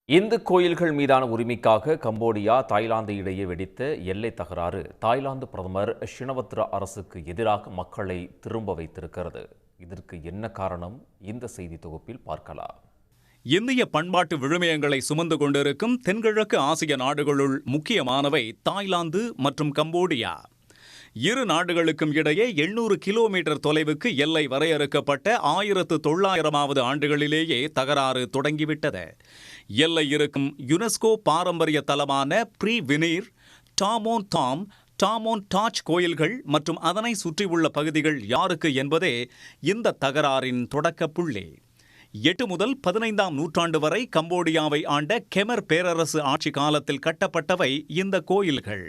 இந்து கோயில்கள் மீதான உரிமைக்காக கம்போடியா, தாய்லாந்து இடையே வெடித்த எல்லை தகராறு தாய்லாந்து பிரதமர் ஷினவத்ரா அரசுக்கு எதிராக மக்களை திரும்ப வைத்திருக்கிறது. இதற்கு என்ன காரணம்? இந்த செய்தி தொகுப்பில் பார்க்கலாம். இந்திய பண்பாட்டு விழுமியங்களை சுமந்து கொண்டிருக்கும் தென்கிழக்கு ஆசிய நாடுகளுள் முக்கியமானவை தாய்லாந்து மற்றும் கம்போடியா. இரு நாடுகளுக்கும் இடையே 800 கிலோமீட்டர் தொலைவுக்கு எல்லை வரையறுக்கப்பட்ட 1900ஆவது ஆண்டுகளிலேயே தகராறு தொடங்கிவிட்டது. எல்லை இருக்கும் யுனெஸ்கோ பாரம்பரிய தலமான ப்ரீ வினீர், டாமோன் தாம், டாமோன் டாச் கோயில்கள் மற்றும் அதனை சுற்றியுள்ள பகுதிகள் யாருக்கு என்பதே இந்த தகராறின் தொடக்க புள்ளி. 8 முதல் 15ஆம் நூற்றாண்டு வரை கம்போடியாவை ஆண்ட கெமர் பேரரசு ஆட்சி காலத்தில் கட்டப்பட்டவை இந்த கோயில்கள்.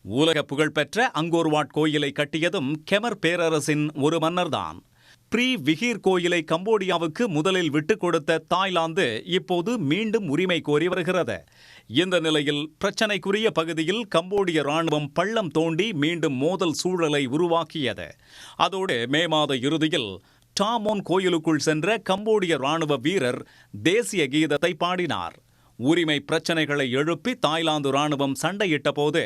உலக புகழ்பெற்ற அங்கோர்வாட் கோயிலை கட்டியதும் கெமர் பேரரசின் ஒரு மன்னர்தான். ப்ரீ விஹீர் கோயிலை கம்போடியாவுக்கு முதலில் விட்டுக் கொடுத்த தாய்லாந்து இப்போது மீண்டும் உரிமை கோரி வருகிறது. இந்த நிலையில் பிரச்சினைக்குரிய பகுதியில் கம்போடிய ராணுவம் பள்ளம் தோண்டி மீண்டும் மோதல் சூழலை உருவாக்கியது. அதோடு மே மாத இறுதியில் டாமோன் கோயிலுக்குள் சென்ற கம்போடிய ராணுவ வீரர் தேசிய கீதத்தை பாடினார். உரிமை பிரச்சனைகளை எழுப்பி தாய்லாந்து ராணுவம் சண்டையிட்ட போது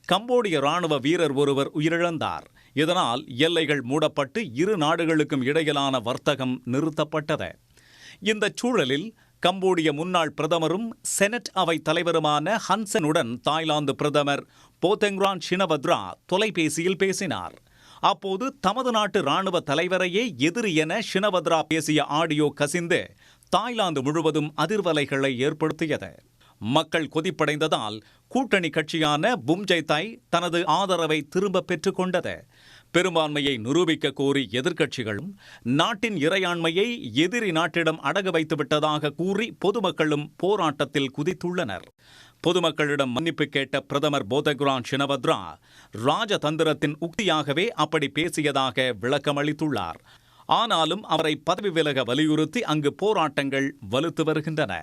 கம்போடிய ராணுவ வீரர் ஒருவர் உயிரிழந்தார். இதனால் எல்லைகள் மூடப்பட்டு இரு நாடுகளுக்கும் இடையிலான வர்த்தகம் நிறுத்தப்பட்டது. இந்த சூழலில் கம்போடிய முன்னாள் பிரதமரும் செனட் அவை தலைவருமான ஹன்சனுடன் தாய்லாந்து பிரதமர் போதெங்ரான் ஷினவத்ரா தொலைபேசியில் பேசினார். அப்போது தமது நாட்டு ராணுவ தலைவரையே எதிரி என ஷினவத்ரா பேசிய ஆடியோ கசிந்து தாய்லாந்து முழுவதும் அதிர்வலைகளை ஏற்படுத்தியது. மக்கள் கொதிப்படைந்ததால் கூட்டணி கட்சியான பும்ஜைதாய் தனது ஆதரவை திரும்ப பெற்றுக் கொண்டது. பெரும்பான்மையை நிரூபிக்க கோரி எதிர்க்கட்சிகளும் நாட்டின் இறையாண்மையை எதிரி நாட்டிடம் அடகு வைத்துவிட்டதாக கூறி பொதுமக்களும் போராட்டத்தில் குதித்துள்ளனர். பொதுமக்களிடம் மன்னிப்பு கேட்ட பிரதமர் போதெக்ரான் ஷினவத்ரா ராஜதந்திரத்தின் உக்தியாகவே அப்படி பேசியதாக விளக்கமளித்துள்ளார். ஆனாலும் அவரை பதவி விலக வலியுறுத்தி அங்கு போராட்டங்கள் வலுத்து வருகின்றன.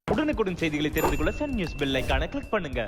உடனுக்குடன் செய்திகளை தெரிந்து கொள்ள சன் நியூஸ் பெல் ஐகானை கிளிக் பண்ணுங்க.